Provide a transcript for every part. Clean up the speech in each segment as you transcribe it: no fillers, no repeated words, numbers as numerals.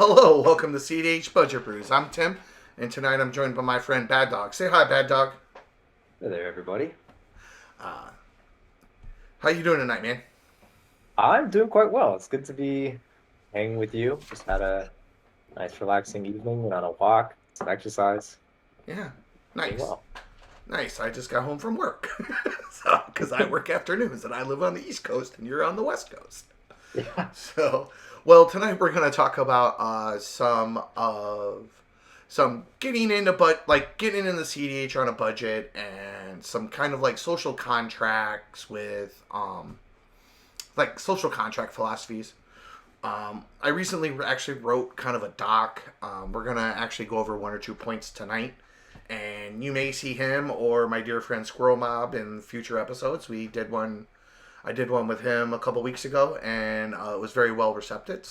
Hello. Welcome to cEDH Budget Brews. I'm Tim, and tonight I'm joined by my friend Bad Dog. Say hi, Bad Dog. Hey there, everybody. Uh, how you doing tonight, man? I'm doing quite well. It's good to be hanging with you. Just had a nice, relaxing evening, went on a walk, some exercise. Yeah, Doing nice. well. Nice. I just got home from work. Because I work afternoons, and I live on the East Coast, and you're on the West Coast. Yeah. Well, tonight we're going to talk about some getting into getting in the cEDH on a budget, and some kind of like social contracts with like social contract philosophies. I recently actually wrote kind of a doc. We're gonna actually go over one or two points tonight, and you may see him or my dear friend Squirrel Mob in future episodes. I did one with him a couple weeks ago, and it was very well received.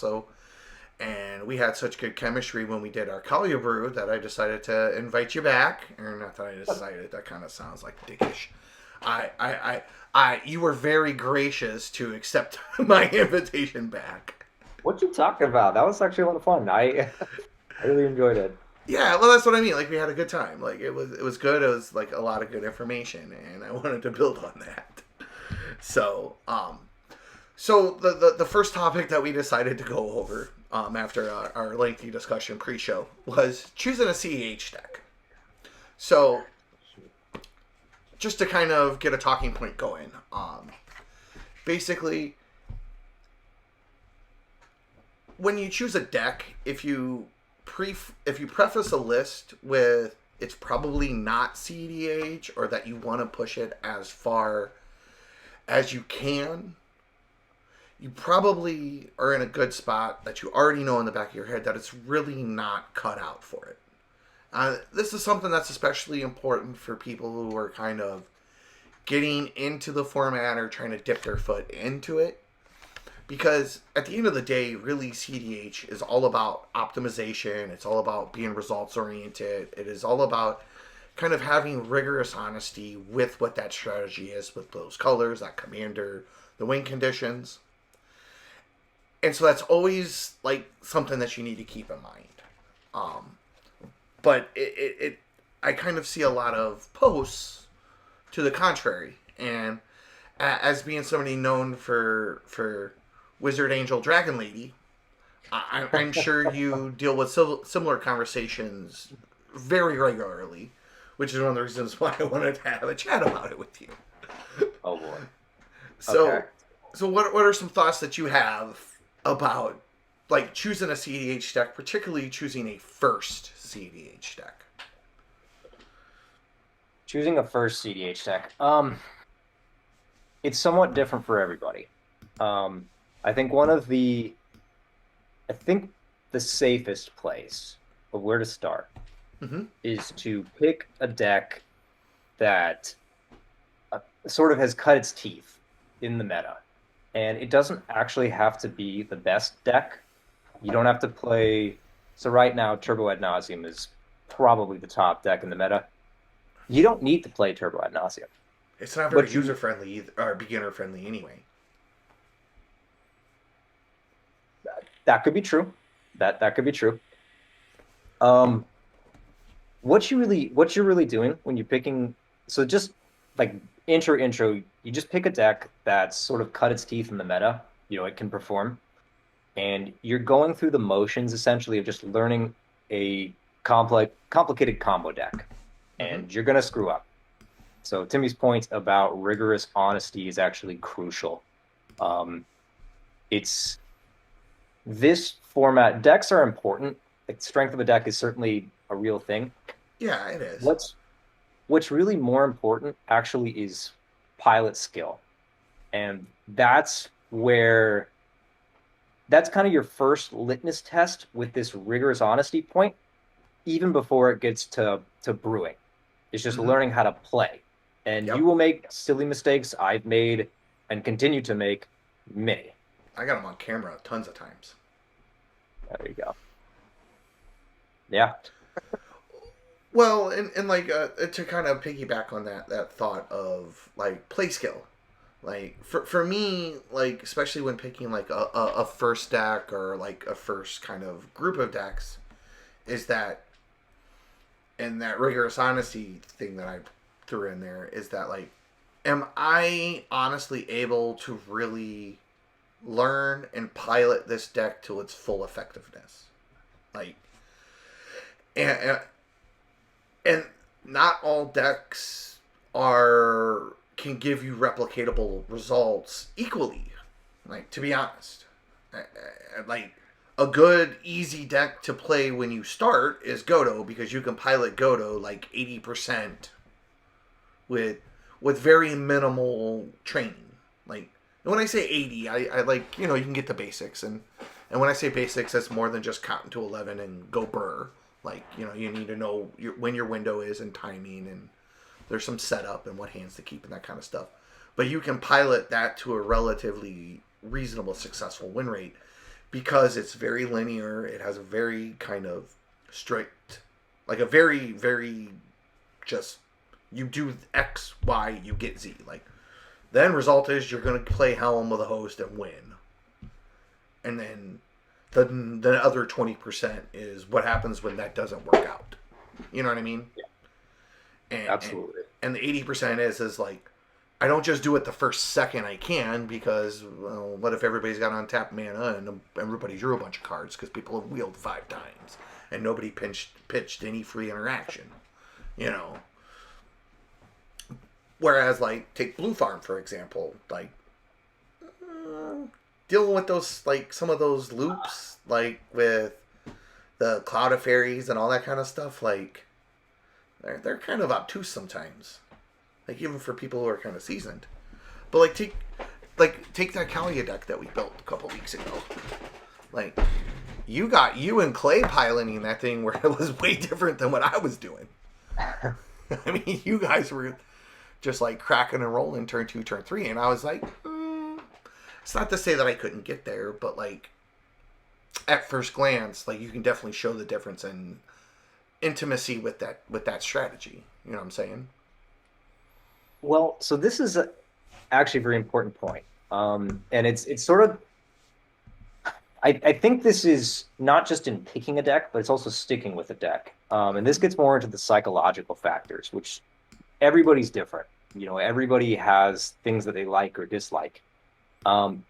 And we had such good chemistry when we did our Kalia brew that I decided to invite you back. Or not that I decided. That kind of sounds like dickish. You were very gracious to accept my invitation back. What you talking about? That was actually a lot of fun. I really enjoyed it. Yeah, well, that's what I mean. Like, we had a good time. Like, it was good. It was like a lot of good information, and I wanted to build on that. So, the first topic that we decided to go over after our lengthy discussion pre-show was choosing a cEDH deck. So, just to kind of get a talking point going, basically, when you choose a deck, if you preface a list with it's probably not cEDH, or that you want to push it as far as you can, you probably are in a good spot that you already know in the back of your head that it's really not cut out for it. This is something that's especially important for people who are kind of getting into the format or trying to dip their foot into it. Because at the end of the day, really, cEDH is all about optimization. It's all about being results oriented. It is all about kind of having rigorous honesty with what that strategy is, with those colors, that commander, the win conditions. And so that's always like something that you need to keep in mind. But I kind of see a lot of posts to the contrary. And as being somebody known for Wizard Angel Dragon Lady, I'm sure you deal with similar conversations very regularly, which is one of the reasons why I wanted to have a chat about it with you. Oh boy. So, Okay. so what are some thoughts that you have about like choosing a cEDH deck, particularly choosing a first cEDH deck? Choosing a first cEDH deck. It's somewhat different for everybody. Um, I think I think the safest place of where to start Mm-hmm. is to pick a deck that sort of has cut its teeth in the meta. And it doesn't actually have to be the best deck. You don't have to play. So, right now, Turbo Ad Nauseam is probably the top deck in the meta. You don't need to play Turbo Ad Nauseam. It's not very But user you, friendly or beginner friendly anyway. that could be true. That could be true. Um, what you're really doing when you're picking, so just like intro, you just pick a deck that's sort of cut its teeth in the meta. It can perform. And you're going through the motions essentially of just learning a complicated combo deck, Mm-hmm. and you're gonna screw up. So Timmy's point about rigorous honesty is actually crucial. Um, it's this format. Decks are important. Like, strength of a deck is certainly a real thing. Yeah, it is. What's really more important actually is pilot skill, and that's kind of your first litmus test with this rigorous honesty point, even before it gets to brewing. It's just Mm-hmm. learning how to play. And you Yep. will make silly mistakes. I've made and continue to make many. I got them on camera tons of times. There you go. Yeah. Well, and like to kind of piggyback on that thought of like play skill. Like for me, like especially when picking like a first deck or like a first kind of group of decks, is that and that rigorous honesty thing that I threw in there is that like, am I honestly able to really learn and pilot this deck to its full effectiveness? Like, and and not all decks are can give you replicatable results equally. Like, to be honest, like a good easy deck to play when you start is Godo, because you can pilot Godo like 80% with very minimal training. Like, when I say 80, I like, you can get the basics, and when I say basics, that's more than just counting to 11 and go burr. Like, you need to know when your window is and timing, and there's some setup and what hands to keep and that kind of stuff. But you can pilot that to a relatively reasonable successful win rate because it's very linear. It has a very kind of strict, like a very, very just, you do X, Y, you get Z. Like, the end result is you're going to play Helm with a host and win. And then the other 20% is what happens when that doesn't work out. You know what I mean? Yeah, And, absolutely. And the 80% is like, I don't just do it the first second I can, because, well, what if everybody's got untapped mana and everybody drew a bunch of cards because people have wheeled 5 times and nobody pitched any free interaction, Whereas, like, take Blue Farm, for example, like, dealing with those, like, some of those loops, like, with the Cloud of Fairies and all that kind of stuff, like, they're kind of obtuse sometimes. Like, even for people who are kind of seasoned. But, take that Kalia deck that we built a couple weeks ago. Like, you and Clay piloting that thing where it was way different than what I was doing. I mean, you guys were just like cracking and rolling turn 2, turn 3, and I was like, it's not to say that I couldn't get there, but like at first glance, like you can definitely show the difference in intimacy with that strategy. You know what I'm saying? Well, so this is actually a very important point. And it's sort of, I think this is not just in picking a deck, but it's also sticking with a deck. And this gets more into the psychological factors, which everybody's different. Everybody has things that they like or dislike. One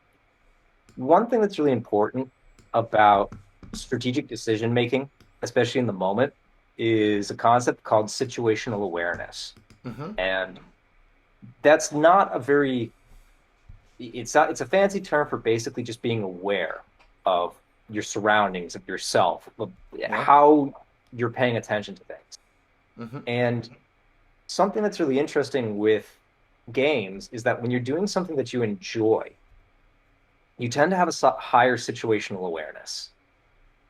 thing that's really important about strategic decision making, especially in the moment, is a concept called situational awareness. Mm-hmm. And that's not it's a fancy term for basically just being aware of your surroundings, of yourself, of how you're paying attention to things. Mm-hmm. And something that's really interesting with games is that when you're doing something that you enjoy, you tend to have a higher situational awareness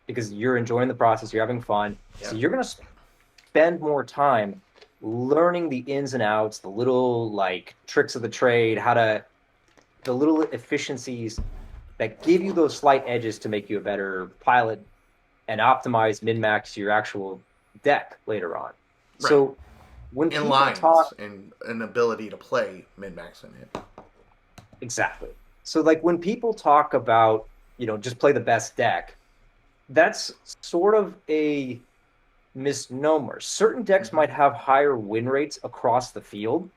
because you're enjoying the process, you're having fun. Yeah. So you're going to spend more time learning the ins and outs, the little like tricks of the trade, the little efficiencies that give you those slight edges to make you a better pilot and optimize min-max your actual deck later on. Right. So when in lines talk, and an ability to play min-max in it. Exactly. So like when people talk about, just play the best deck, that's sort of a misnomer. Certain decks might have higher win rates across the field.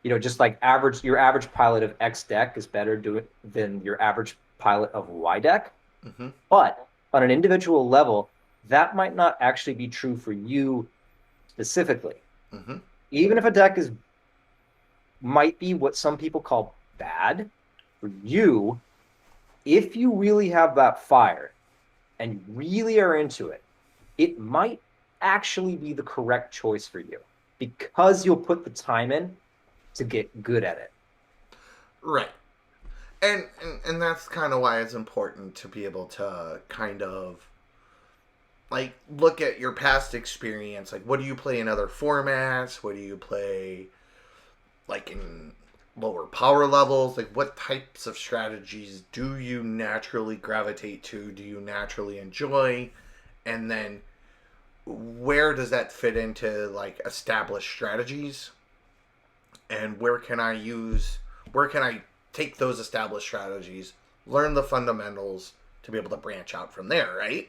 Just like your average pilot of X deck is better than your average pilot of Y deck. Mm-hmm. But on an individual level, that might not actually be true for you specifically. Mm-hmm. Even if a deck might be what some people call bad, for you, if you really have that fire and you really are into it, it might actually be the correct choice for you because you'll put the time in to get good at it. Right. And that's kind of why it's important to be able to kind of like look at your past experience. Like, what do you play in other formats? What do you play like in lower power levels? Like, what types of strategies do you naturally gravitate to? Do you naturally enjoy? And then where does that fit into like established strategies? And where can I use where can I take those established strategies, learn the fundamentals to be able to branch out from there, right?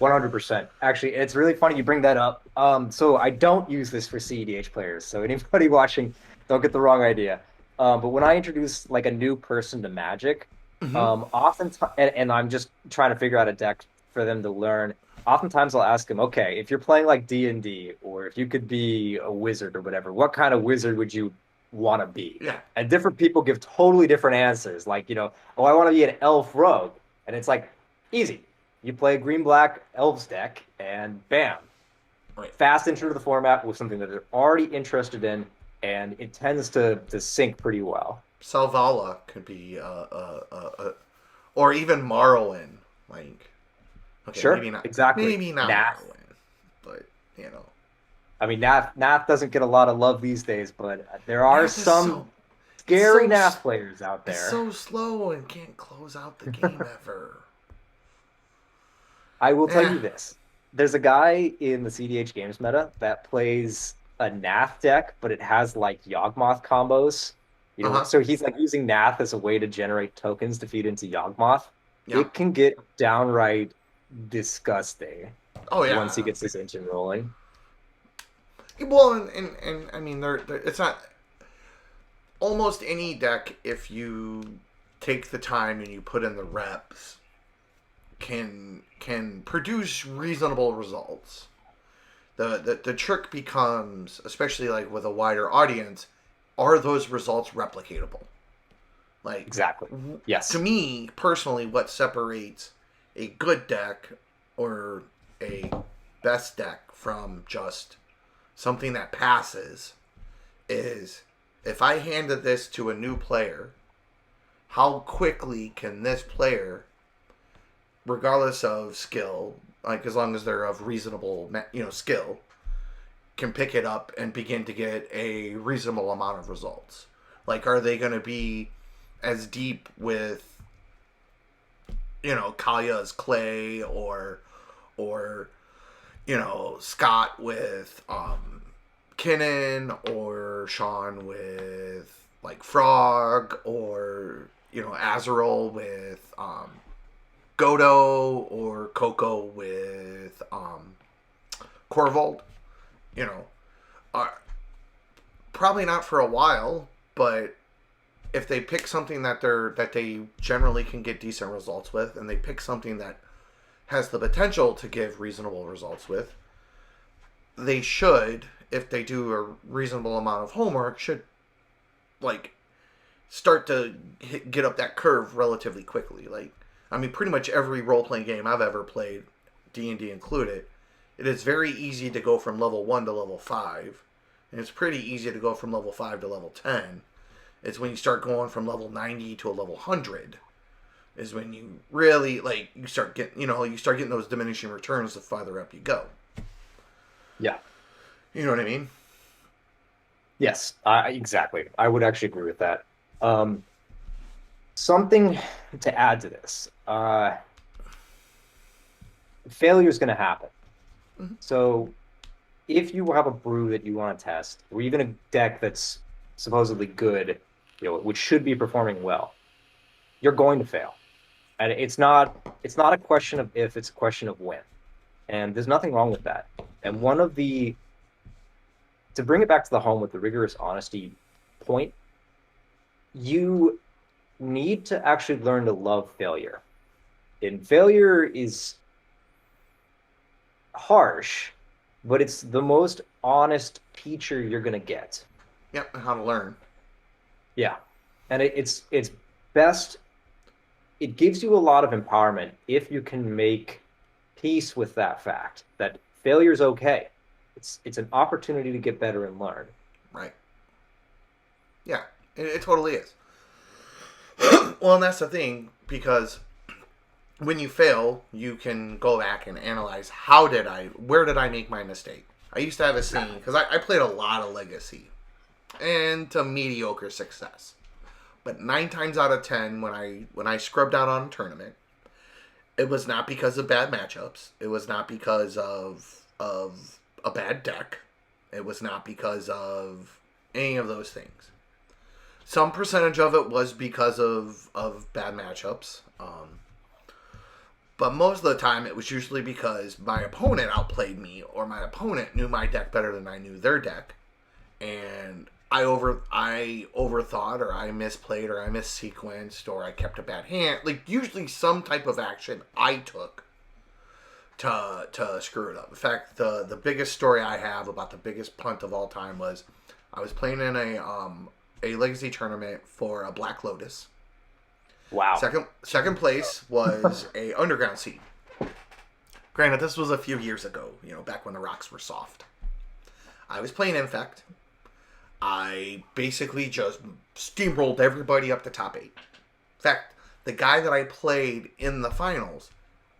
100%. Actually, it's really funny you bring that up. So I don't use this for cEDH players. So anybody watching, don't get the wrong idea. But when I introduce like a new person to Magic, Mm-hmm. oftentimes, and I'm just trying to figure out a deck for them to learn. Oftentimes, I'll ask them, okay, if you're playing like D&D, or if you could be a wizard or whatever, what kind of wizard would you want to be? Yeah. And different people give totally different answers. Like, oh, I want to be an elf rogue, and it's like easy. You play a green black elves deck, and bam, Right. fast intro to the format with something that they're already interested in, and it tends to sync pretty well. Salvala could be or even Morrowind. Like, okay, Sure, maybe not, exactly. maybe not Nath. Morrowind, but you know, I mean, Nath doesn't get a lot of love these days, but there are Nath is some it's scary so Nath players out it's there. so slow and can't close out the game ever. I will tell Eh. you this. There's a guy in the cEDH games meta that plays a Nath deck, but it has like Yawgmoth combos. Uh-huh. So he's like using Nath as a way to generate tokens to feed into Yawgmoth. Yeah. It can get downright disgusting Oh once he yeah. gets his engine rolling. Well, and I mean, it's not almost any deck if you take the time and you put in the reps can produce reasonable results. The trick becomes, especially like with a wider audience, are those results replicatable? Like, Exactly. Yes. to me personally, what separates a good deck or a best deck from just something that passes is if I handed this to a new player, how quickly can this player, regardless of skill, like as long as they're of reasonable, skill, can pick it up and begin to get a reasonable amount of results. Like, are they going to be as deep with, Kalia's Clay or Scott with Kinnan or Sean with like Frog or Azrael with Godo or Coco with Corvold. You know, probably not for a while, but if they pick something that they generally can get decent results with, and they pick something that has the potential to give reasonable results with, they should, if they do a reasonable amount of homework, should like start to get up that curve relatively quickly. Like, I mean, pretty much every role playing game I've ever played, D&D included, it is very easy to go from level 1 to level 5, and it's pretty easy to go from level 5 to level 10. It's when you start going from level 90 to a level 100 is when you really you start getting those diminishing returns the farther up you go. Yeah. You know what I mean? Yes, exactly. I would actually agree with that. Something to add to this. Failure is going to happen. Mm-hmm. So if you have a brew that you want to test, or even a deck that's supposedly good, which should be performing well, you're going to fail. And it's not a question of if, it's a question of when. And there's nothing wrong with that. And to bring it back to the home with the rigorous honesty point, you need to actually learn to love failure. And failure is harsh, but it's the most honest teacher you're going to get. Yep, how to learn. Yeah. And it's best, it gives you a lot of empowerment if you can make peace with that fact that failure is okay. It's an opportunity to get better and learn. Right. Yeah, it totally is. Well, and that's the thing, because when you fail, you can go back and analyze where did I make my mistake? I used to have a saying, because I played a lot of Legacy, and to mediocre success. But 9 times out of 10, when I scrubbed out on a tournament, it was not because of bad matchups. It was not because of a bad deck. It was not because of any of those things. Some percentage of it was because of bad matchups. But most of the time, it was usually because my opponent outplayed me, or my opponent knew my deck better than I knew their deck, and I overthought, or I misplayed, or I missequenced, or I kept a bad hand. Like usually, some type of action I took to screw it up. In fact, the biggest story I have about the biggest punt of all time was I was playing in a legacy tournament for a Black Lotus. Wow. Second place was a underground seed. Granted, this was a few years ago, back when the rocks were soft. I was playing Infect. I basically just steamrolled everybody up to top 8. In fact, the guy that I played in the finals,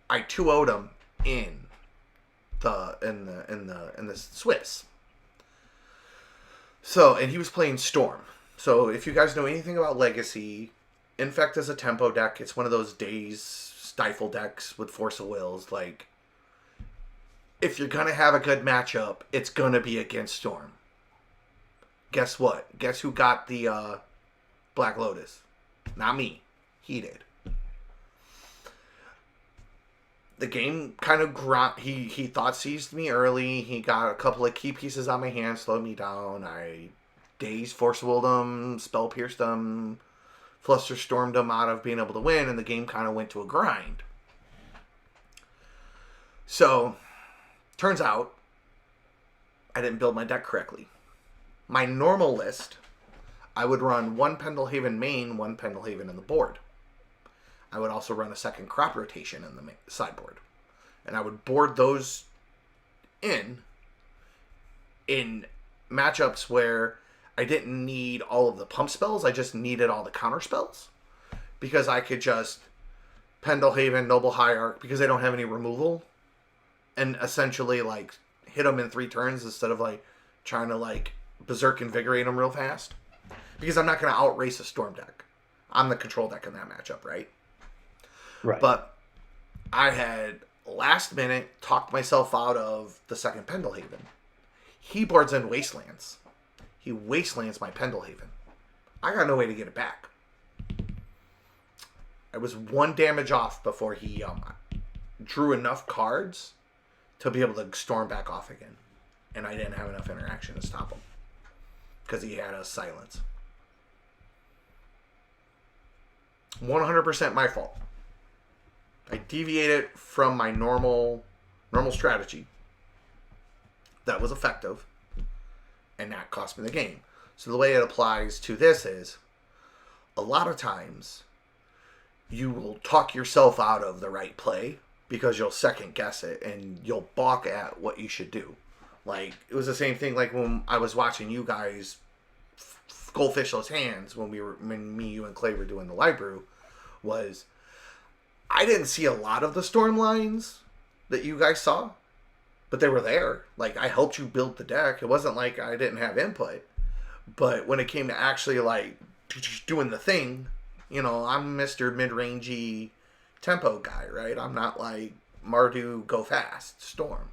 I 2-0'd him in the Swiss. So, and he was playing Storm. So, if you guys know anything about Legacy, Infect is a tempo deck. It's one of those days stifle decks with Force of Wills. Like, if you're gonna have a good matchup, it's gonna be against Storm. Guess what? Guess who got the Black Lotus? Not me. He did. The game kind of he thought seized me early. He got a couple of key pieces on my hand, slowed me down. I dazed, Force willed him, spell pierced him, fluster stormed him out of being able to win, and the game kind of went to a grind. So, turns out I didn't build my deck correctly. My normal list, I would run one Pendelhaven main, one Pendelhaven in the board. I would also run a second crop rotation in the sideboard. And I would board those in matchups where I didn't need all of the pump spells. I just needed all the counter spells. Because I could just Pendelhaven, Noble Hierarch, because they don't have any removal. And essentially, like, hit them in 3 turns instead of, like, trying to, like, Berserk Invigorate them real fast. Because I'm not going to outrace a Storm deck. I'm the control deck in that matchup, right? Right. But I had last minute talked myself out of the second Pendelhaven. He boards in Wastelands. He Wastelands my Pendelhaven. I got no way to get it back. I was 1 damage off before he drew enough cards to be able to storm back off again. And I didn't have enough interaction to stop him. Because he had a silence. 100% my fault. I deviated from my normal strategy. That was effective. And that cost me the game. So the way it applies to this is, a lot of times, you will talk yourself out of the right play because you'll second guess it and you'll balk at what you should do. Like, it was the same thing like when I was watching you guys goldfish those hands when me, you, and Clay were doing the live brew, was I didn't see a lot of the storm lines that you guys saw, but they were there. Like, I helped you build the deck. It wasn't like I didn't have input. But when it came to actually, like, doing the thing, I'm Mr. Mid-rangey tempo guy, right? I'm not like Mardu go fast storm.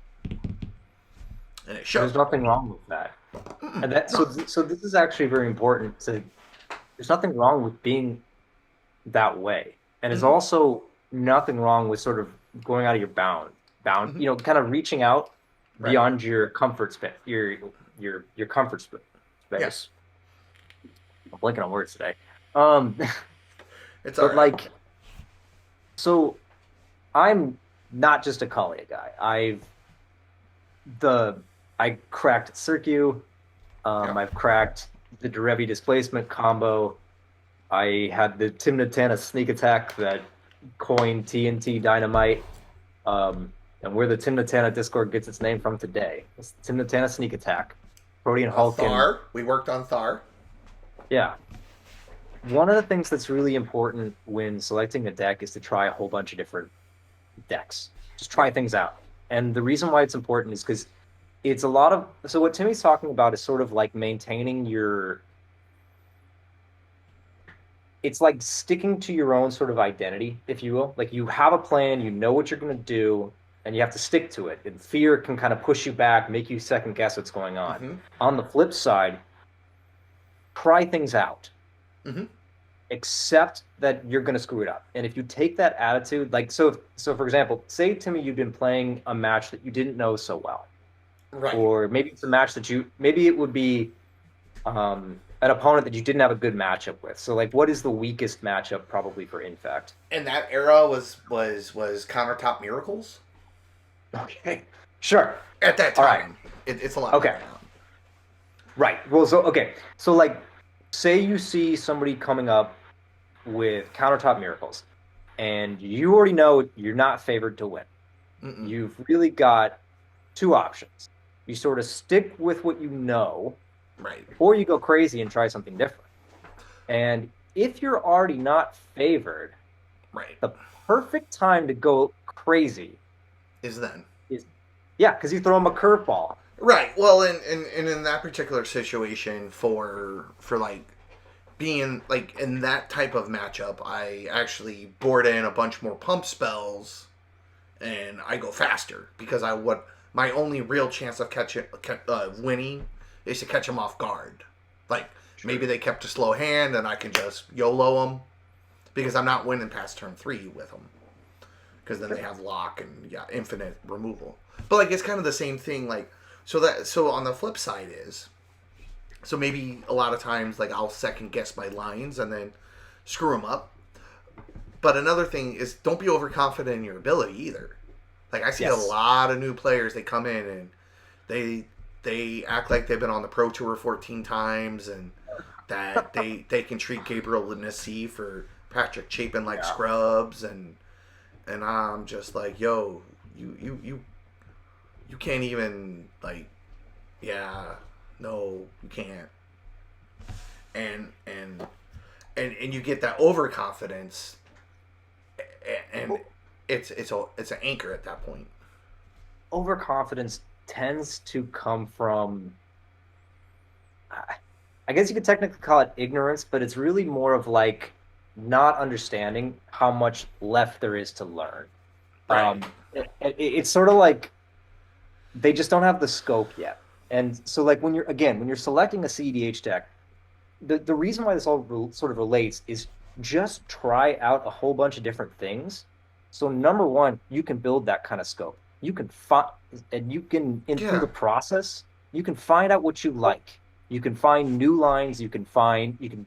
And it shows. There's nothing wrong with that. And that so this is actually very important. There's nothing wrong with being that way. And there's also nothing wrong with sort of going out of your bound, kind of reaching out beyond your comfort space, your comfort space. Yes. I'm blanking on words today. It's all right. So I'm not just a Kalia guy. I cracked Circu. I've cracked the Derevi displacement combo. I had the Timnatana sneak attack that coined TNT Dynamite. And where the Timnatana Discord gets its name from today. It's Timnatana sneak attack. Protean Hulk. Thar. We worked on Thar. Yeah. One of the things that's really important when selecting a deck is to try a whole bunch of different decks. Just try things out. And the reason why it's important is because it's a lot of... So what Timmy's talking about is sort of like maintaining your... It's like sticking to your own sort of identity, if you will. Like, you have a plan, you know what you're going to do, and you have to stick to it. And fear can kind of push you back, make you second guess what's going on. On the flip side, try things out. Mm-hmm. accept that you're going to screw it up. And if you take that attitude, like, so for example, say to me, you've been playing a match that you didn't know so well, Right. or maybe it's a match that maybe it would be an opponent that you didn't have a good matchup with. So, like, what is the weakest matchup probably for Infect? And that era was countertop miracles. Okay, sure. At that All right. time, it's a lot Okay. better now. Right. Well, so okay. So, like, say you see somebody coming up with countertop miracles, and you already know you're not favored to win. Mm-mm. You've really got two options. You sort of stick with what you know, Right. or you go crazy and try something different. And if you're already not favored, Right. the perfect time to go crazy Is then. is, yeah, because you throw them a curveball. Right. Well, and in that particular situation, for like being like in that type of matchup, I actually board in a bunch more pump spells, and I go faster because I would my only real chance of winning is to catch them off guard. Like maybe they kept a slow hand, and I can just YOLO them because I'm not winning past turn 3 with them. Because then they have lock and infinite removal. But like it's kind of the same thing. Like so on the flip side is so maybe a lot of times like I'll second guess my lines and then screw them up. But another thing is don't be overconfident in your ability either. Like I see a lot of new players. They come in and they act like they've been on the Pro Tour 14 times and that they can treat Gabriel Lindsay for Patrick Chapin like scrubs and I'm just like, yo, you can't even like, yeah, no, you can't. And you get that overconfidence, and it's an anchor at that point. Overconfidence tends to come from, I guess you could technically call it ignorance, but it's really more of like not understanding how much left there is to learn. Right. It's sort of like they just don't have the scope yet. And so, like, when you're selecting a cEDH deck, the reason why this all sort of relates is just try out a whole bunch of different things. So, number one, you can build that kind of scope. You can find, and you can, through the process, you can find out what you like. You can find new lines. You can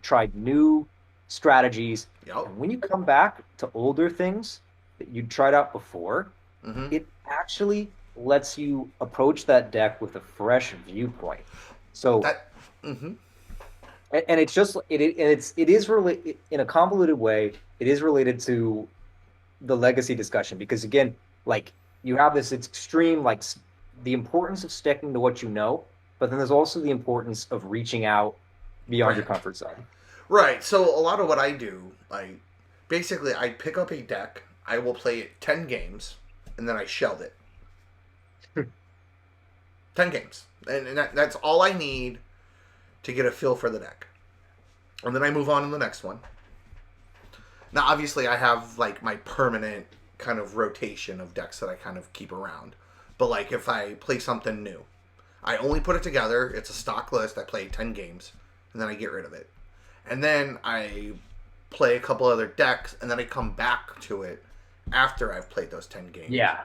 try new strategies. Yep. And when you come back to older things that you tried out before, it actually lets you approach that deck with a fresh viewpoint. So that, and it's just it is really in a convoluted way. It is related to the legacy discussion because again, like you have this extreme like the importance of sticking to what you know, but then there's also the importance of reaching out beyond your comfort zone. Right. So a lot of what I do, like basically, I pick up a deck, I will play it 10 games, and then I shelled it. 10 games. And that's all I need to get a feel for the deck. And then I move on to the next one. Now, obviously, I have, like, my permanent kind of rotation of decks that I kind of keep around. But, like, if I play something new, I only put it together. It's a stock list. I play 10 games, and then I get rid of it. And then I play a couple other decks, and then I come back to it after I've played those 10 games. Yeah.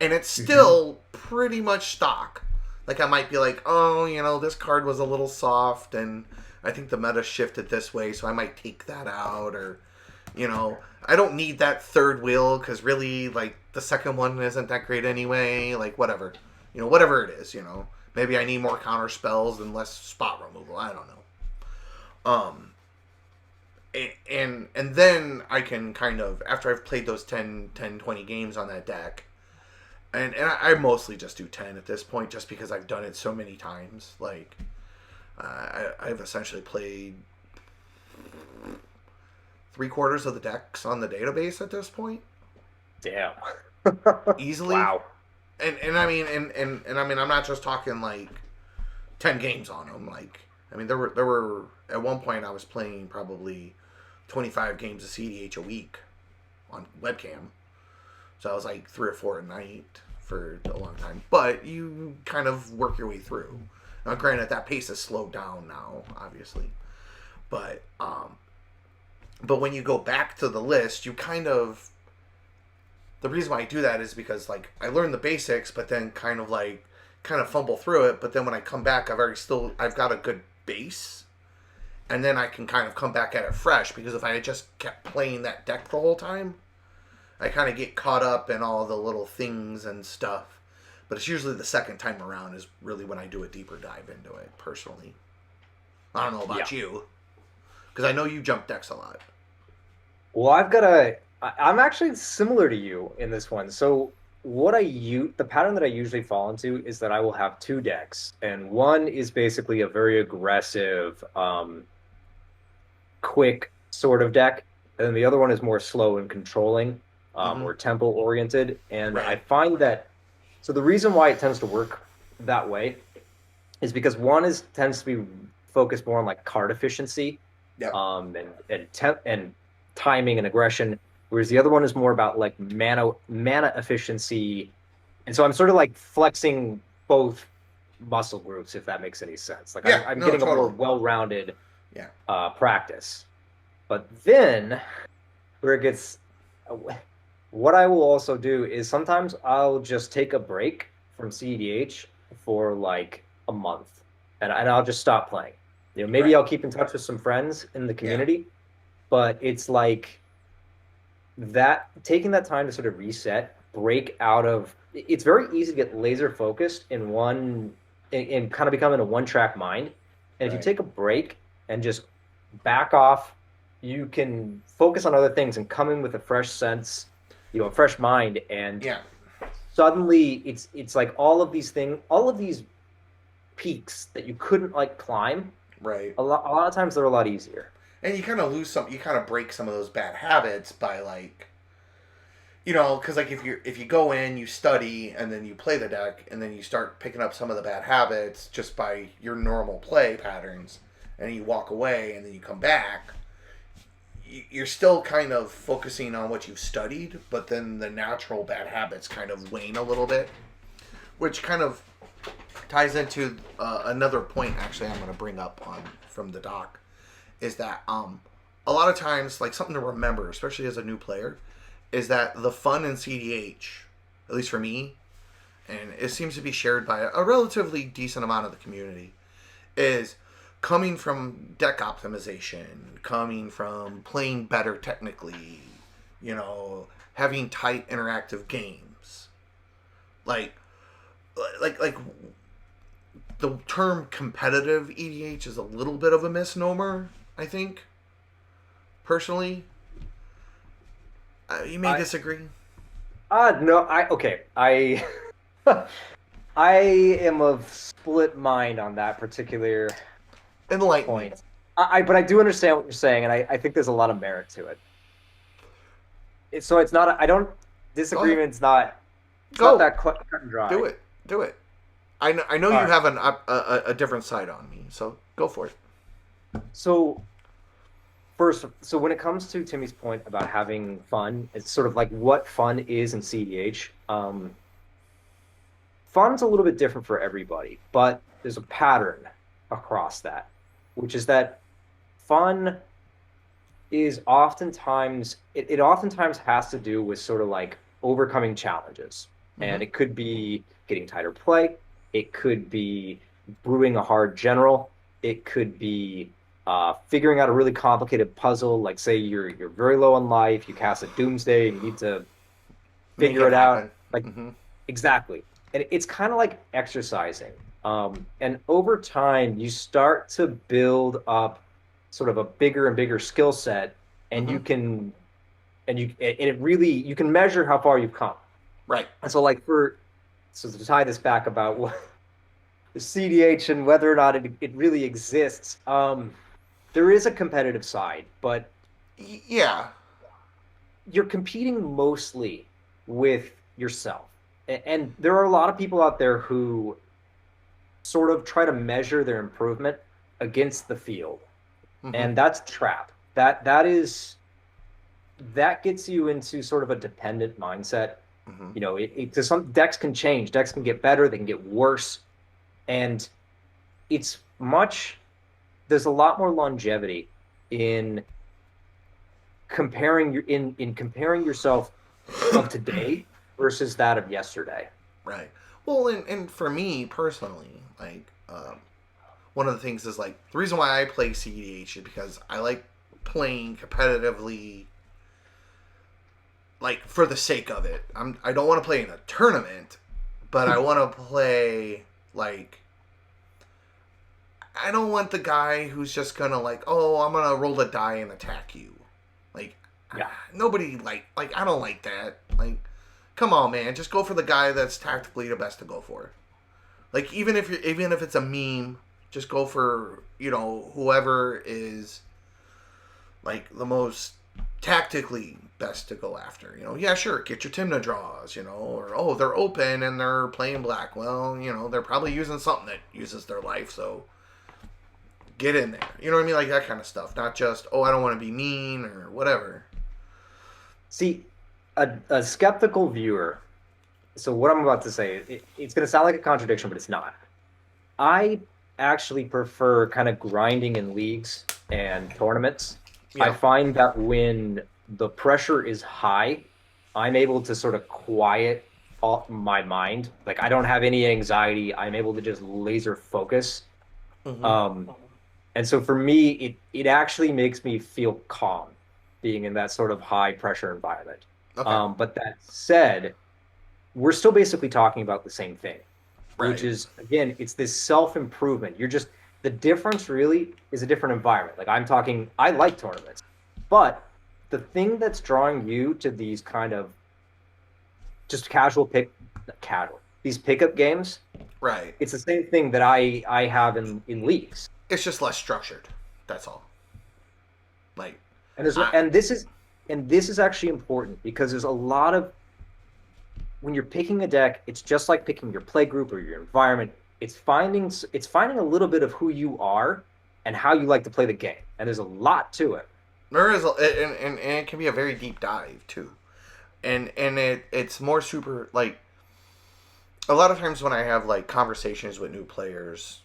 And it's still pretty much stock. Like, I might be like, oh, you know, this card was a little soft, and I think the meta shifted this way, so I might take that out, or, you know, I don't need that third wheel, because really, like, the second one isn't that great anyway, like, whatever. You know, whatever it is, you know. Maybe I need more counter spells and less spot removal, I don't know. And then I can kind of, after I've played those 10, 20 games on that deck, and I mostly just do 10 at this point, just because I've done it so many times. Like, I've essentially played 3/4 of the decks on the database at this point. Damn. Easily. Wow. And I mean, and I mean, I'm not just talking like 10 games on them. Like, I mean, there were at one point I was playing probably 25 games of cEDH a week on webcam. So I was like 3 or 4 a night for a long time. But you kind of work your way through. Now, granted, that pace has slowed down now, obviously. But But when you go back to the list, you kind of, the reason why I do that is because like I learn the basics, but then kind of fumble through it. But then when I come back, I've got a good base, and then I can kind of come back at it fresh. Because if I had just kept playing that deck the whole time, I kind of get caught up in all the little things and stuff. But it's usually the second time around is really when I do a deeper dive into it personally. I don't know about you, because I know you jump decks a lot. Well, I'm actually similar to you in this one. So the pattern that I usually fall into is that I will have two decks, and one is basically a very aggressive, quick sort of deck, and then the other one is more slow and controlling, or tempo oriented. And Right. I find that, so the reason why it tends to work that way is because one tends to be focused more on like card efficiency, Yep. and timing and aggression, whereas the other one is more about like mana efficiency. And so I'm sort of like flexing both muscle groups, if that makes any sense. Like Yeah, I'm no, getting a more totally. well-rounded Yeah. practice. But then where it gets, what I will also do is sometimes I'll just take a break from cEDH for like a month, and I'll just stop playing. Maybe Right. I'll keep in touch with some friends in the community, but it's like that, taking that time to sort of reset, break out of, it's very easy to get laser focused in one, and kind of become in a one track mind. And if you Right. take a break and just back off, you can focus on other things and come in with a fresh sense, a fresh mind. And Yeah. suddenly it's like all of these peaks that you couldn't like climb, Right. a lot of times they're a lot easier. And you kind of you kind of break some of those bad habits by like, because like if you go in, you study, and then you play the deck, and then you start picking up some of the bad habits just by your normal play patterns, and you walk away, and then you come back, you're still kind of focusing on what you've studied, but then the natural bad habits kind of wane a little bit, which kind of ties into another point actually I'm going to bring up on from the doc, is that a lot of times, like something to remember, especially as a new player, is that the fun in cEDH, at least for me, and it seems to be shared by a relatively decent amount of the community, is coming from deck optimization, coming from playing better technically, having tight interactive games. Like the term competitive EDH is a little bit of a misnomer, I think, personally. You may disagree. No, I I am of split mind on that particular Enlighten me. point. But I do understand what you're saying, and I think there's a lot of merit to it. So it's not, I don't, disagreement's not, it's Go. not that cut and dry. Do it. I know you All right. have a different side on me, so go for it. So so when it comes to Timmy's point about having fun, it's sort of like what fun is in cEDH. Fun's a little bit different for everybody, but there's a pattern across that, which is that fun is oftentimes, it oftentimes has to do with sort of like overcoming challenges. And it could be getting tighter play. It could be brewing a hard general. It could be figuring out a really complicated puzzle. Like say you're very low on life, you cast a Doomsday, and you need to figure it out. Like exactly. And it's kind of like exercising. And over time, you start to build up sort of a bigger and bigger skill set, and you can measure how far you've come. Right. And so so to tie this back about what the cEDH and whether or not it really exists, there is a competitive side, but yeah, you're competing mostly with yourself. And there are a lot of people out there who sort of try to measure their improvement against the field. And that's a trap. That gets you into sort of a dependent mindset. Some decks can change, decks can get better, they can get worse, and there's a lot more longevity in comparing your in comparing yourself of today versus that of yesterday. Right. Well, and for me personally, like, one of the things is, like, the reason why I play cEDH is because I like playing competitively, like, for the sake of it. I don't want to play in a tournament, but I want to play, like, I don't want the guy who's just gonna, like, oh, I'm gonna roll a die and attack you. Like, Yeah. nobody, like, I don't like that. Like, come on, man, just go for the guy that's tactically the best to go for. Like, even if it's a meme, just go for, whoever is, like, the most tactically best to go after. Yeah, sure, get your Timna draws, or, oh, they're open and they're playing black. Well, they're probably using something that uses their life, so get in there. You know what I mean? Like, that kind of stuff. Not just, oh, I don't want to be mean or whatever. See, a skeptical viewer. So what I'm about to say, it's going to sound like a contradiction, but it's not. I actually prefer kind of grinding in leagues and tournaments. Yeah. I find that when the pressure is high, I'm able to sort of quiet my mind. Like, I don't have any anxiety. I'm able to just laser focus. Mm-hmm. And so for me, it actually makes me feel calm being in that sort of high pressure environment. Okay. But that said, we're still basically talking about the same thing, which Right. is, again, it's this self-improvement. The difference really is a different environment. Like, I like tournaments, but the thing that's drawing you to these kind of just these pickup games, Right. it's the same thing that I have in leagues. It's just less structured. That's all. Like, And there's I, and this is actually important because there's a lot of when you're picking a deck, it's just like picking your play group or your environment. It's finding a little bit of who you are and how you like to play the game. And there's a lot to it. there is, and it can be a very deep dive too, and it's more super, like, a lot of times when I have, like, conversations with new players,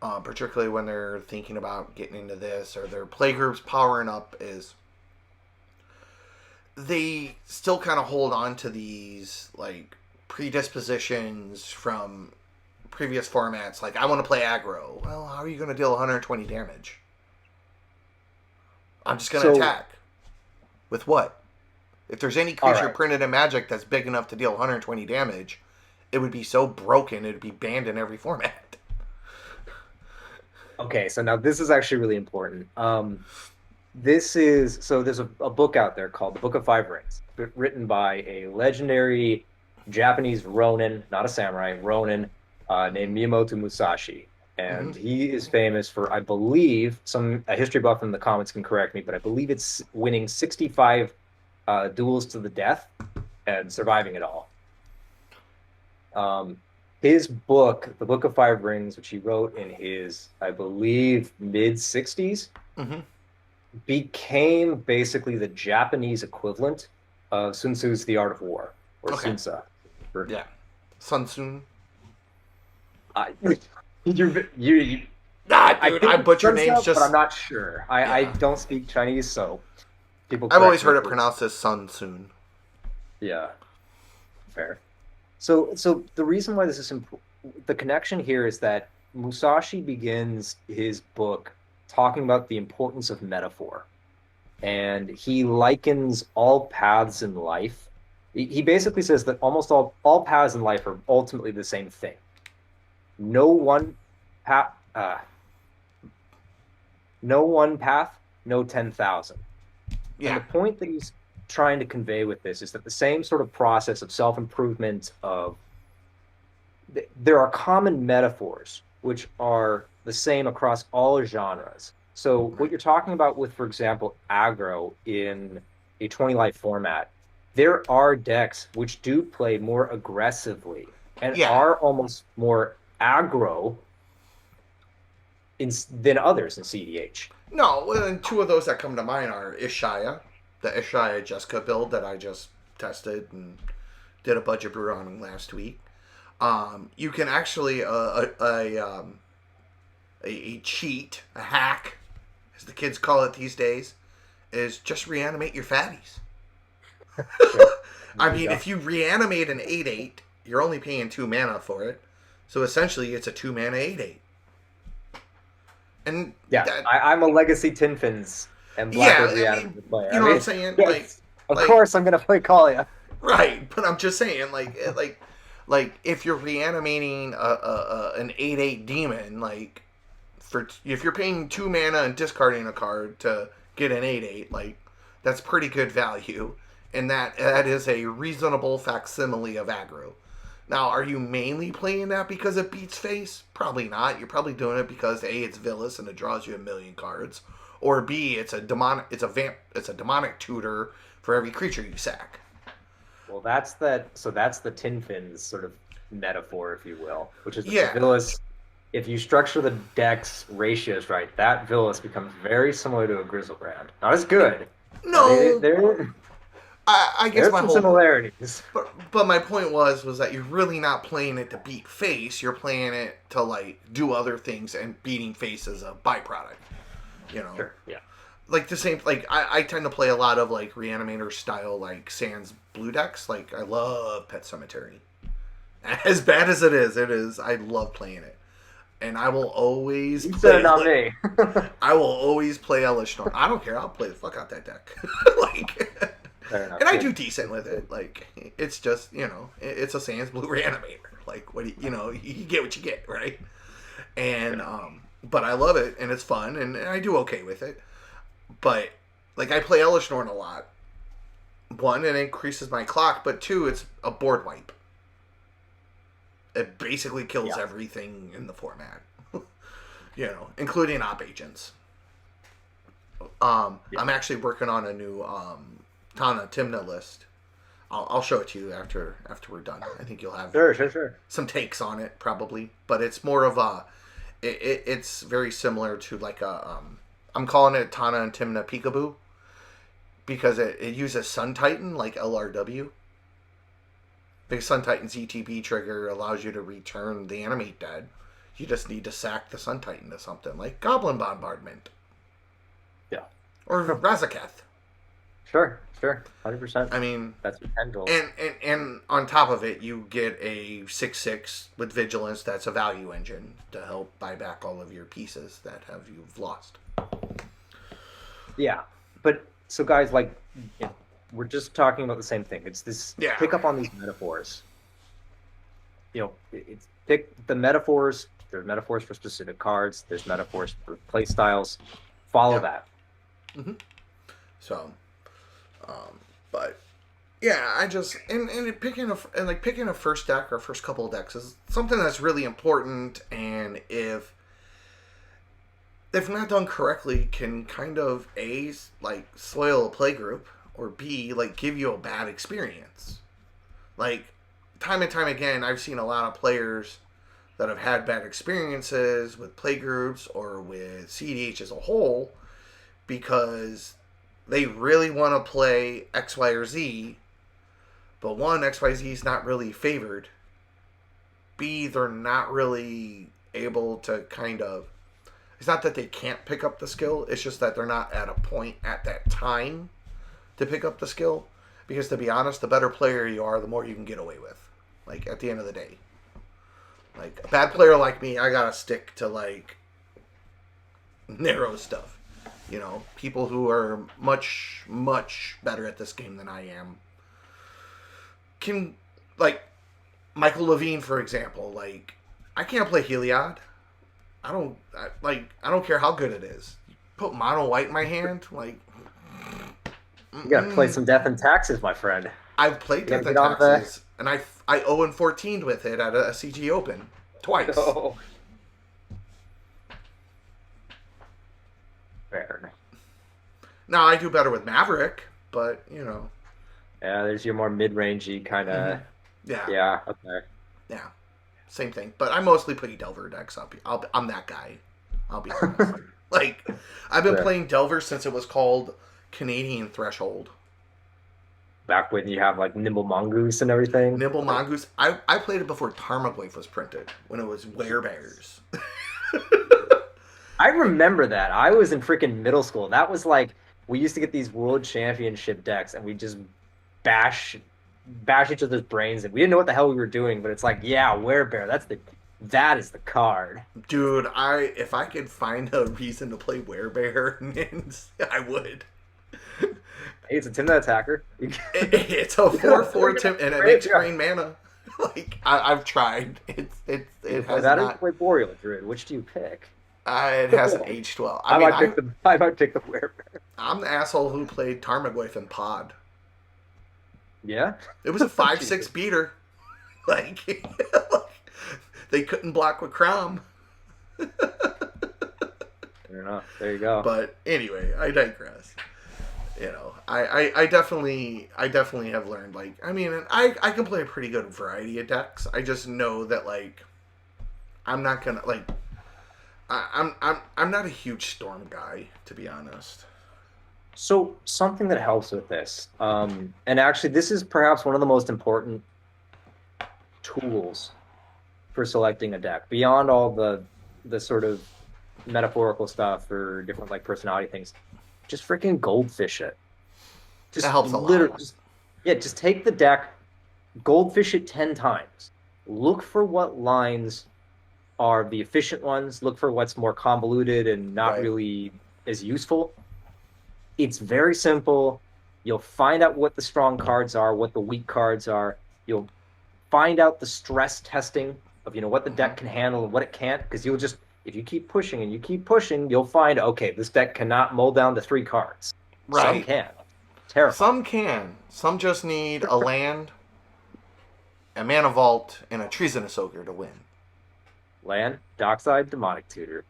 particularly when they're thinking about getting into this or their play groups powering up, is they still kind of hold on to these, like, predispositions from previous formats. Like, I want to play aggro. Well, how are you going to deal 120 damage? I'm just going to So, attack. With what? If there's any all creature right. printed in Magic that's big enough to deal 120 damage, it would be so broken it would be banned in every format. Okay, so now this is actually really important. There's a book out there called The Book of Five Rings, written by a legendary Japanese Ronin, not a samurai, Ronin, named Miyamoto Musashi. Mm-hmm. And he is famous for, I believe, a history buff in the comments can correct me, but I believe it's winning 65 duels to the death and surviving it all. His book, The Book of Five Rings, which he wrote in his, I believe, mid 60s, Mm-hmm. became basically the Japanese equivalent of Sun Tzu's The Art of War, or Okay. Sun Tzu. Yeah. Sun Tzu. I, you, Ah, I dude, think I it's butcher Sun names Tzu, but I'm just. not sure. I Yeah. don't speak Chinese, so people I've always correct me, heard it please. pronounced as Sun Tzu. Yeah, fair. So the reason why this is the connection here is that Musashi begins his book talking about the importance of metaphor, and he likens all paths in life. He basically says that almost all paths in life are ultimately the same thing. No one path, no one path, no 10,000. And the Yeah. point that he's trying to convey with this is that the same sort of process of self-improvement there are common metaphors which are the same across all genres. So what Right. you're talking about with, for example, aggro in a 20 life format, there are decks which do play more aggressively and Yeah. are almost more aggro than others in cEDH. No, well, and two of those that come to mind are Ishaya, the Ishaya Jessica build that I just tested and did a budget brew on last week. You can actually a cheat, a hack, as the kids call it these days, is just reanimate your fatties. Sure. I mean, if you reanimate an 8/8, you're only paying 2 mana for it. So essentially, it's a 2 mana 8/8. And yeah, I'm a Legacy Tinfins and Blackwood Reanimator player. You know what I'm saying? Yes, of course, I'm gonna play Kalia. Right, but I'm just saying, like if you're reanimating an 8/8 demon, like if you're paying 2 mana and discarding a card to get an 8/8, like that's pretty good value, and that is a reasonable facsimile of aggro. Now, are you mainly playing that because it beats face? Probably not. You're probably doing it because A, it's villainous and it draws you a million cards, or B, it's a demonic tutor for every creature you sack. Well, that's the Tinfins sort of metaphor, if you will, which is the villainous. If you structure the deck's ratios right, that villainous becomes very similar to a Grizzlebrand. Not as good. No. I guess there's some similarities. But my point was that you're really not playing it to beat face. You're playing it to like do other things, and beating face is a byproduct. You know. Sure. Yeah. Like the same. Like I tend to play a lot of like Reanimator style like Sans blue decks. Like I love Pet Cemetery. As bad as it is. I love playing it. And I will always play it on me. I will always play Elish Norn. I don't care. I'll play the fuck out that deck. And I do decent with it. Like it's just it's a Sans Blue Reanimator. Like what you get what you get, right? And but I love it and it's fun and I do okay with it. But like I play Elish Norn a lot. One, it increases my clock, but two, it's a board wipe. It basically kills everything in the format. Including op agents. I'm actually working on a new Tana Timna list. I'll show it to you after we're done. I think you'll have sure some takes on it probably, but it's more of a it's very similar to like a I'm calling it Tana and Timna Peekaboo because it uses Sun Titan like LRW. Because Sun Titan's ETB trigger allows you to return the animate dead. You just need to sack the Sun Titan to something like Goblin Bombardment. Yeah. Or Razaketh. Sure, 100%. I mean, that's potential. And on top of it, you get a 6/6 with Vigilance. That's a value engine to help buy back all of your pieces that you've lost. Yeah, but so guys, like, we're just talking about the same thing. It's this pick up on these metaphors. It's pick the metaphors. There's metaphors for specific cards. There's metaphors for play styles. Follow that. Mm-hmm. So. But yeah, I just and picking a first deck or first couple of decks is something that's really important, and if not done correctly, can kind of A, like soil a play group, or B, like give you a bad experience. Like time and time again, I've seen a lot of players that have had bad experiences with play groups or with cEDH as a whole because they really want to play X, Y, or Z, but one, X, Y, Z is not really favored. B, they're not really able to it's not that they can't pick up the skill, it's just that they're not at a point at that time to pick up the skill. Because to be honest, the better player you are, the more you can get away with. Like, at the end of the day. Like, a bad player like me, I gotta stick to, like, narrow stuff. People who are much, much better at this game than I am can, like, Michael Levine, for example. Like, I can't play Heliod. I don't care how good it is. Put mono white in my hand, like. You gotta play some Death and Taxes, my friend. I've played Death and Taxes, and I 0-14 with it at a CG Open twice. Oh. Fair. Now I do better with Maverick, but Yeah, there's your more mid-rangey kind of. Mm-hmm. Yeah. Yeah. Okay. Yeah. Same thing, but I mostly play Delver decks. I'm that guy. I'll be honest. Like, I've been playing Delver since it was called Canadian Threshold. Back when you have like Nimble Mongoose and everything. Nimble Mongoose. I played it before Tarmogoyf was printed, when it was Werebears. I remember that. I was in freaking middle school. That was like we used to get these world championship decks, and we just bash each other's brains, and we didn't know what the hell we were doing. But it's like, yeah, werebear. That is the card. Dude, if I could find a reason to play werebear, I would. Hey, it's a Timna attacker. It's a 4/4 Tim, and it makes green mana. Like I've tried. It has that not. is play Boreal Druid. Which do you pick? It hasn't aged well. I might pick the werebear. I'm the asshole who played Tarmogoyf in Pod. Yeah, it was a 5/6 beater. Like they couldn't block with Crom. Fair enough. There you go. But anyway, I digress. I definitely have learned, like, I mean, I can play a pretty good variety of decks. I just know that, like, I'm not gonna, like, I'm not a huge Storm guy, to be honest. So something that helps with this, and actually this is perhaps one of the most important tools for selecting a deck, beyond all the sort of metaphorical stuff or different, like, personality things. Just freaking goldfish it. That helps a lot. Just take the deck, goldfish it 10 times. Look for what lines are the efficient ones. Look for what's more convoluted and not really as useful. It's very simple. You'll find out what the strong cards are, what the weak cards are. You'll find out the stress testing of, what the deck can handle and what it can't, because if you keep pushing and you keep pushing, you'll find, okay, this deck cannot mull down to 3 cards. Right. Some can. Terrible. Some can. Some just need a land, a mana vault, and a treasonous ogre to win. Land, Dockside, Demonic Tutor.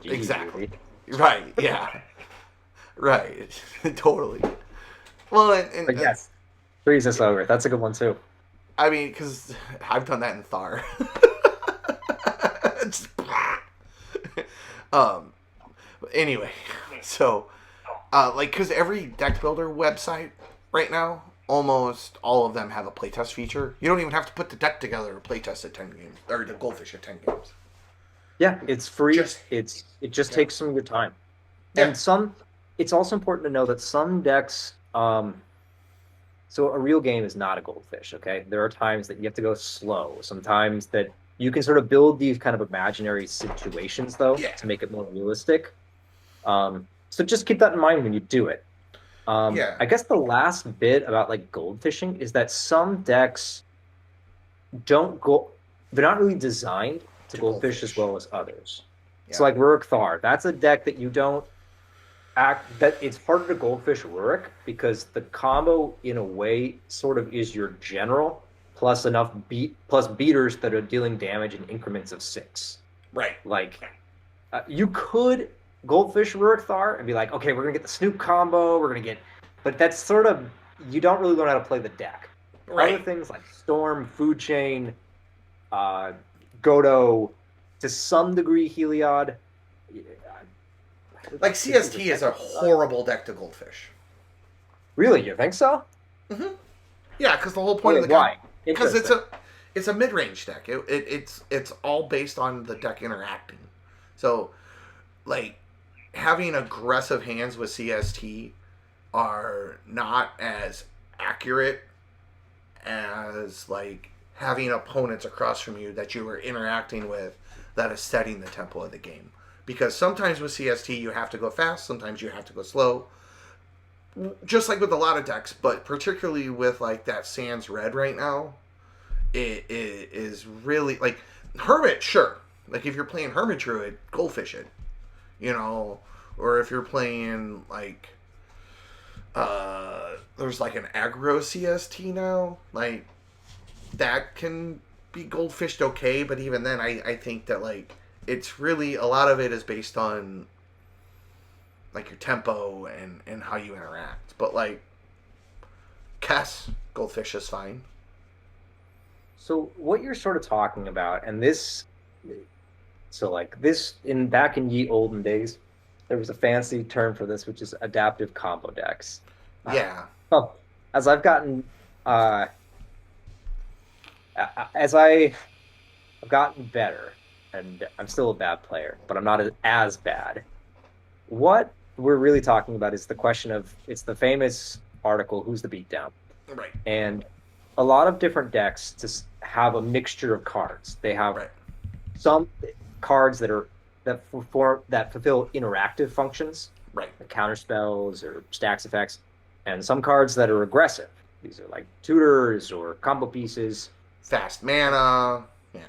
Exactly. Right, yeah. Right. Totally. Well, and yes. Treasonous ogre. That's a good one, too. I mean, because I've done that in Thar. Anyway, so because every deck builder website right now, almost all of them have a playtest feature. You don't even have to put the deck together to playtest at 10 games, or the goldfish at 10 games. Yeah, it's free. It just takes some of your time. Yeah. And it's also important to know that some decks, so a real game is not a goldfish, okay? There are times that you have to go slow. Sometimes that you can sort of build these kind of imaginary situations, though, to make it more realistic. So just keep that in mind when you do it. I guess the last bit about, like, goldfishing is that some decks they're not really designed to goldfish as well as others. Yeah. So, like, Rurik Thar, that's a deck that it's harder to goldfish Rurik because the combo, in a way, sort of is your general plus enough beaters that are dealing damage in increments of 6. Right. Like, you could goldfish Rurik Thar and be like, okay, we're gonna get the Snoop combo, but that's sort of, you don't really learn how to play the deck. Right. Other things like Storm, Food Chain, Godo, to some degree Heliod. Like CST is a horrible deck to goldfish. Really, you think so? Mm-hmm. Yeah, because the whole point of the why? Because it's a mid-range deck. It's all based on the deck interacting. So, like, having aggressive hands with CST are not as accurate as, like, having opponents across from you that you are interacting with that is setting the tempo of the game. Because sometimes with CST you have to go fast, sometimes you have to go slow. Just like with a lot of decks, but particularly with, like, that Sans Red right now, it is really, like, Hermit, sure. Like, if you're playing Hermit Druid, goldfish it. Or if you're playing, like, there's, like, an Aggro CST now. Like, that can be goldfished okay, but even then, I think that, like, it's really, a lot of it is based on, like, your tempo and how you interact. But, like, Kess, goldfish is fine. So what you're sort of talking about, and this, so, like, this, back in ye olden days, there was a fancy term for this, which is adaptive combo decks. Yeah. As I've gotten, as I've gotten better, and I'm still a bad player, but I'm not as bad. What we're really talking about is the question of, it's the famous article, Who's the Beatdown? Right. And a lot of different decks have a mixture of cards. They have Right. some cards that fulfill interactive functions, Right. like counter spells or stacks effects, and some cards that are aggressive. These are like tutors or combo pieces. Fast mana. Yeah.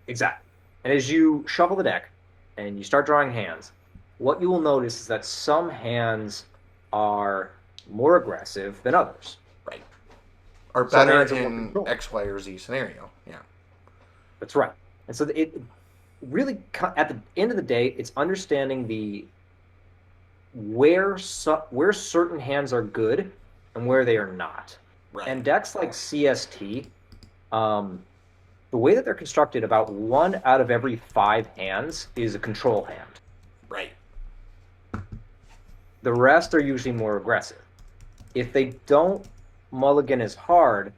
Exactly. And as you shuffle the deck and you start drawing hands, what you will notice is that some hands are more aggressive than others. Right. Are Some better hands are more in controlled. X, Y, or Z scenario. Yeah. That's right. And so it really, at the end of the day, it's understanding where certain hands are good and where they are not. Right. And decks like CST, the way that they're constructed, about 1 out of every 5 hands is a control hand. Right. The rest are usually more aggressive. If they don't mulligan as hard,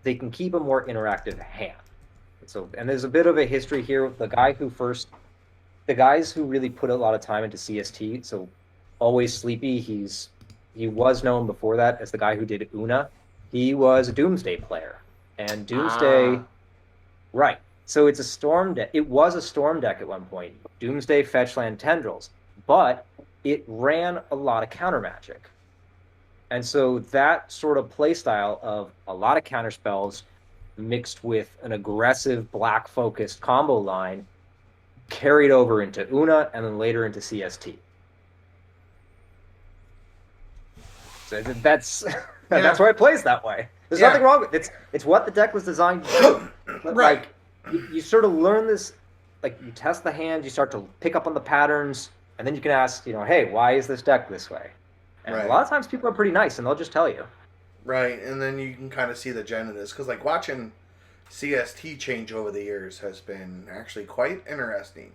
they can keep a more interactive hand. And there's a bit of a history here. The guys who really put a lot of time into CST, so Always Sleepy, he was known before that as the guy who did Una. He was a Doomsday player. And Doomsday, right. So it's a storm deck. It was a storm deck at one point. Doomsday Fetchland Tendrils. But it ran a lot of counter magic. And so that sort of playstyle of a lot of counter spells mixed with an aggressive black focused combo line carried over into Una and then later into CST. So that's that's why it plays that way. There's nothing wrong with it. It's what the deck was designed to do. But Right. You sort of learn this, like you test the hand, you start to pick up on the patterns, and then you can ask, hey, why is this deck this way? And a lot of times people are pretty nice and they'll just tell you. Right, and then you can kind of see the genesis, because like watching CST change over the years has been actually quite interesting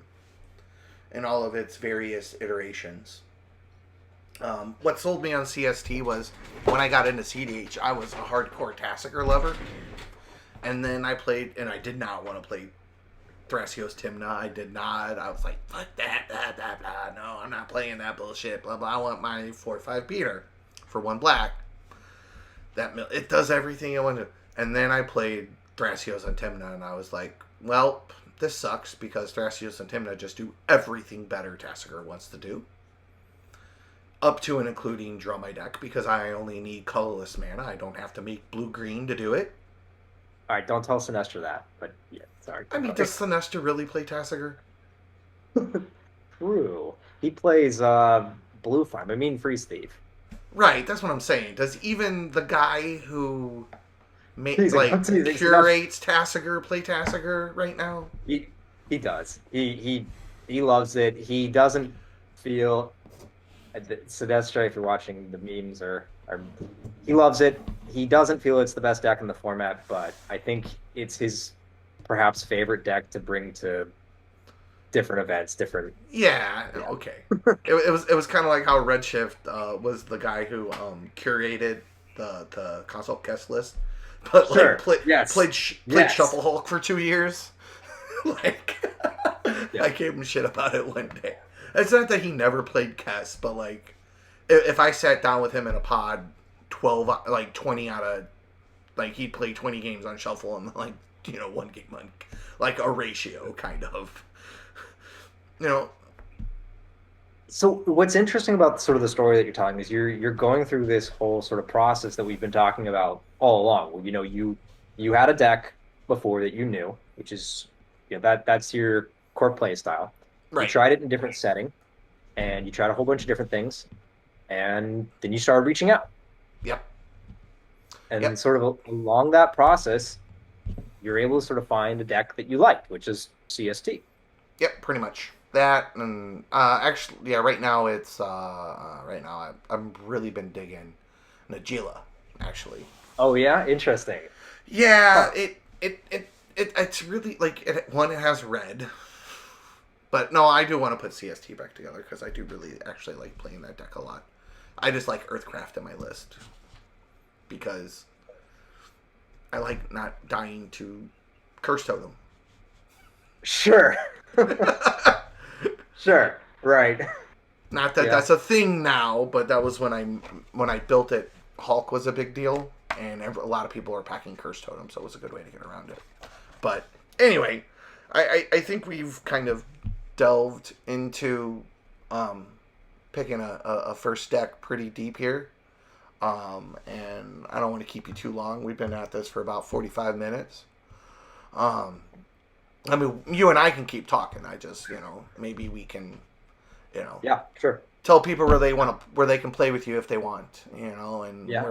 in all of its various iterations. What sold me on CST was when I got into cEDH, I was a hardcore Tasigur lover, and then I played, and I did not want to play Thrasios Timna. I did not. I was like, fuck that, blah. No, I'm not playing that bullshit, blah, blah. I want my 4/5 beater for 1 black. It does everything I want to. And then I played Thrasios and Timna, and I was like, well, this sucks because Thrasios and Timna just do everything better Tasigur wants to do. Up to and including draw my deck, because I only need colorless mana. I don't have to make blue-green to do it. All right, don't tell Sinestro that, but yeah, sorry. I mean, does Sinestro really play Tasigur? True. He plays Blue Farm. I mean, Freeze Thief. Right, that's what I'm saying. Does even the guy who curates Tasigur play Tasigur right now? He does. He loves it. He doesn't feel. Sinestro, if you're watching the memes, he loves it. He doesn't feel it's the best deck in the format, but I think it's his perhaps favorite deck to bring to different events, Yeah. Okay. it was kind of like how Redshift was the guy who curated the console guest list, but played Shuffle Hulk for 2 years. I gave him shit about it one day. It's not that he never played Kess, but like if I sat down with him in a pod, 20 out of he'd play 20 games on Shuffle and 1 game on a ratio kind of. So what's interesting about sort of the story that you're telling is you're going through this whole sort of process that we've been talking about all along. You had a deck before that you knew, which is that's your core play style. Right. You tried it in a different setting, and you tried a whole bunch of different things, and then you started reaching out. Yep. And then sort of along that process, you're able to sort of find a deck that you liked, which is CST. Yep, pretty much. That, and actually, right now it's I've really been digging Najila, actually. Oh yeah, interesting. Yeah, it's really it has red, but no, I do want to put CST back together because I do really actually like playing that deck a lot. I just like Earthcraft in my list because I like not dying to Curse Totem. Sure. Sure, right. Not that Yeah. that's a thing now, but that was when I built it. Hulk was a big deal, and a lot of people were packing Curse Totem, so it was a good way to get around it. But anyway, I think we've kind of delved into um, picking a first deck pretty deep here. And I don't want to keep you too long. We've been at this for about 45 minutes. Um, I mean, you and I can keep talking. I just, maybe we can, you know, Yeah, sure. tell people where they can play with you if they want, and Yeah.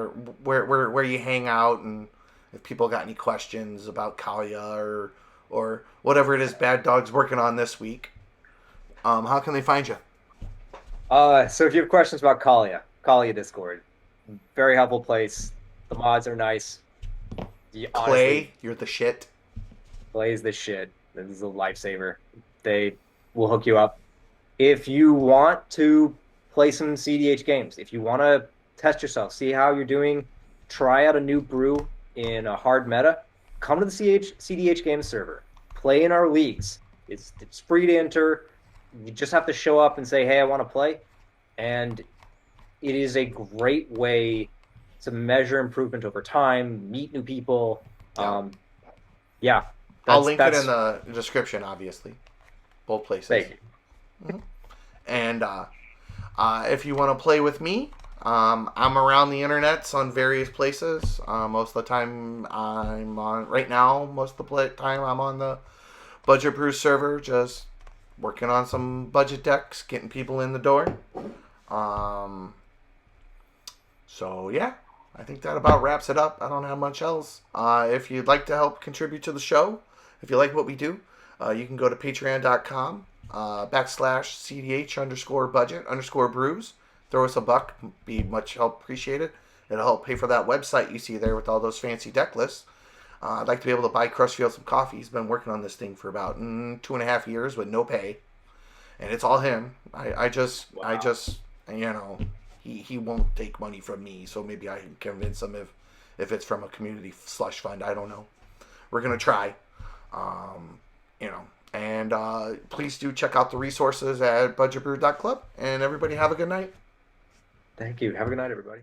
where you hang out, and if people got any questions about Kalia or whatever it is Bad Dog's working on this week. How can they find you? So if you have questions about Kalia Discord, very helpful place. The mods are nice. Honestly, Clay, you're the shit. plays this shit. This is a lifesaver. They will hook you up. If you want to play some cEDH games, if you want to test yourself, see how you're doing, try out a new brew in a hard meta, come to the cEDH game server. Play in our leagues. It's free to enter. You just have to show up and say, "Hey, I want to play." And it is a great way to measure improvement over time, meet new people. Yeah. Yeah, I'll that's link it in the description, obviously, both places. thank you. Mhm. And if you want to play with me, I'm around the internets on various places. Most of the time, I'm on right now. Most of the time, I'm on the Budget Brew server, just working on some budget decks, getting people in the door. Um, so yeah, I think that about wraps it up. I don't have much else. If you'd like to help contribute to the show, if you like what we do, you can go to patreon.com /CDH _budget _brews. Throw us a buck, be much help appreciated. It'll help pay for that website you see there with all those fancy deck lists. I'd like to be able to buy Crutchfield some coffee. He's been working on this thing for about 2.5 years with no pay, and it's all him. I Wow. just, he won't take money from me, so maybe I can convince him if it's from a community slush fund. I don't know. We're gonna try, um, and please do check out the resources at budgetbrew.club. And everybody have a good night. Thank you. Have a good night, everybody.